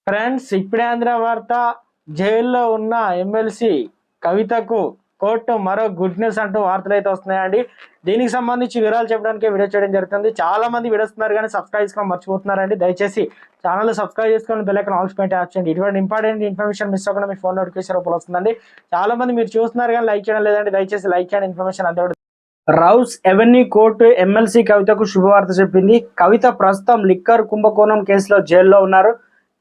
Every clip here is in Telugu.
ఫ్రెండ్స్, ఇప్పుడే అందిన వార్త. జైల్లో ఉన్న ఎమ్మెల్సీ కవితకు కోర్టు మరో గుడ్ న్యూస్ అంటూ వార్తలు అయితే వస్తున్నాయండి. దీనికి సంబంధించి వివరాలు చెప్పడానికి వీడియో చేయడం జరుగుతుంది. చాలా మంది వీడియోస్తున్నారు కానీ సబ్స్క్రైబ్ చేసుకోవడం మర్చిపోతున్నారండి. దయచేసి ఛానల్ సబ్స్క్రైబ్ చేసుకొని బెల్ ఐకాన్ ఆల్ పెట్టి యాప్ చేయండి. ఇటువంటి ఇంపార్టెంట్ ఇన్ఫర్మేషన్ మిస్ అవ్వకుండా మీ ఫోన్ నోటిఫికేషన్ రూపంలో వస్తుందండి. చాలా మంది మీరు చూస్తున్నారు కానీ లైక్ చేయడం లేదండి. దయచేసి లైక్ చేయండి. ఇన్ఫర్మేషన్ అంతా రౌస్ ఎవెన్యూ కోర్టు ఎమ్మెల్సీ కవితకు శుభవార్త చెప్పింది. కవిత ప్రస్తుతం లిక్కర్ కుంభకోణం కేసులో జైల్లో ఉన్నారు.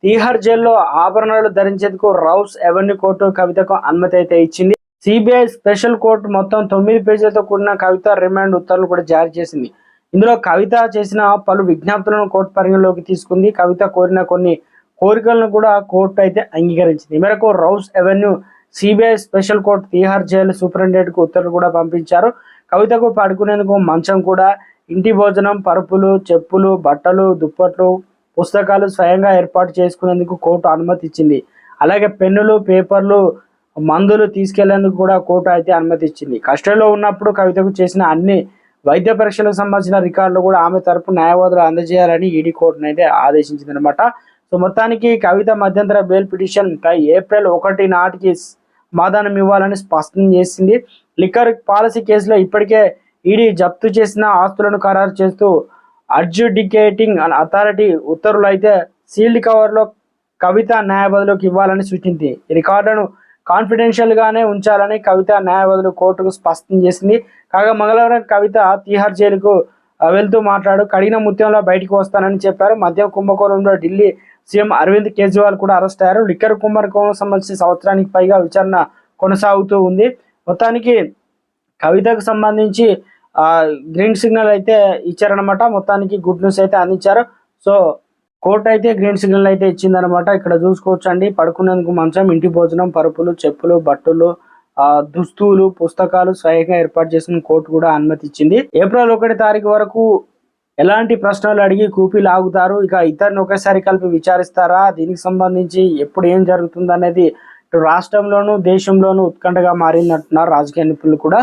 తీహార్ జైల్లో ఆభరణాలు ధరించేందుకు రౌస్ ఎవెన్యూ కోర్టు కవితకు అనుమతి అయితే ఇచ్చింది. సిబిఐ స్పెషల్ కోర్టు మొత్తం 9 పేజీలతో కూడిన కవిత రిమాండ్ ఉత్తర్వులు కూడా జారీ చేసింది. ఇందులో కవిత చేసిన పలు విజ్ఞప్తులను కోర్టు పరిగణలోకి తీసుకుంది. కవిత కోరిన కొన్ని కోరికలను కూడా కోర్టు అయితే అంగీకరించింది. ఈ మేరకు Rouse Avenue CBI special court Tihar jail superintendent కు ఉత్తర్వులు కూడా పంపించారు. కవితకు పడుకునేందుకు మంచం కూడా, ఇంటి భోజనం, పరుపులు, చెప్పులు, బట్టలు, దుప్పట్లు, పుస్తకాలు స్వయంగా ఏర్పాటు చేసుకునేందుకు కోర్టు అనుమతి ఇచ్చింది. అలాగే పెన్నులు, పేపర్లు, మందులు తీసుకెళ్లేందుకు కూడా కోర్టు అయితే అనుమతి ఇచ్చింది. కస్టడీలో ఉన్నప్పుడు కవితకు చేసిన అన్ని వైద్య పరీక్షలకు సంబంధించిన రికార్డులు కూడా ఆమె తరపు న్యాయవాదులు అందజేయాలని ఈడీ కోర్టును అయితే ఆదేశించింది అనమాట. సో మొత్తానికి కవిత మధ్యంతర బెయిల్ పిటిషన్ పై ఏప్రిల్ 1 నాటికి సమాధానం ఇవ్వాలని స్పష్టం చేసింది. లిక్కర్ పాలసీ కేసులో ఇప్పటికే ఈడీ జప్తు చేసిన ఆస్తులను ఖరారు చేస్తూ అడ్జుడికేటింగ్ అథారిటీ ఉత్తర్వులు అయితే సీల్డ్ కవర్లో కవిత న్యాయవాదులకు ఇవ్వాలని సూచించింది. ఈ రికార్డులను కాన్ఫిడెన్షియల్ గానే ఉంచాలని కవిత న్యాయవాదులు కోర్టుకు స్పష్టం చేసింది. కాగా మంగళవారం కవిత తీహార్ జైలుకు వెళ్తూ కడిగిన ముత్యంలో బయటకు వస్తానని చెప్పారు. మద్యం కుంభకోణంలో ఢిల్లీ సీఎం అరవింద్ కేజ్రీవాల్ కూడా అరెస్ట్ అయ్యారు. లిక్కర్ కుంభకోణం సంబంధించి సంవత్సరానికి పైగా విచారణ కొనసాగుతూ ఉంది. మొత్తానికి కవితకు సంబంధించి గ్రీన్ సిగ్నల్ అయితే ఇచ్చారనమాట. మొత్తానికి గుడ్ న్యూస్ అయితే అందించారు. సో కోర్టు అయితే గ్రీన్ సిగ్నల్ అయితే ఇచ్చిందనమాట. ఇక్కడ చూసుకోవచ్చు అండి, పడుకునేందుకు మంచం, ఇంటి భోజనం, పరుపులు, చెప్పులు, బట్టలు, దుస్తులు, పుస్తకాలు స్వయంగా ఏర్పాటు చేసిన కోర్టు కూడా అనుమతి ఇచ్చింది. ఏప్రిల్ 1 వరకు ఎలాంటి ప్రశ్నలు అడిగి కూపీ లాగుతారు, ఇక ఇద్దరిని ఒకేసారి కలిపి విచారిస్తారా, దీనికి సంబంధించి ఎప్పుడు ఏం జరుగుతుంది అనేది రాష్ట్రంలోనూ దేశంలోనూ ఉత్కంఠగా మారిందంటున్నారు రాజకీయ నిపుణులు కూడా.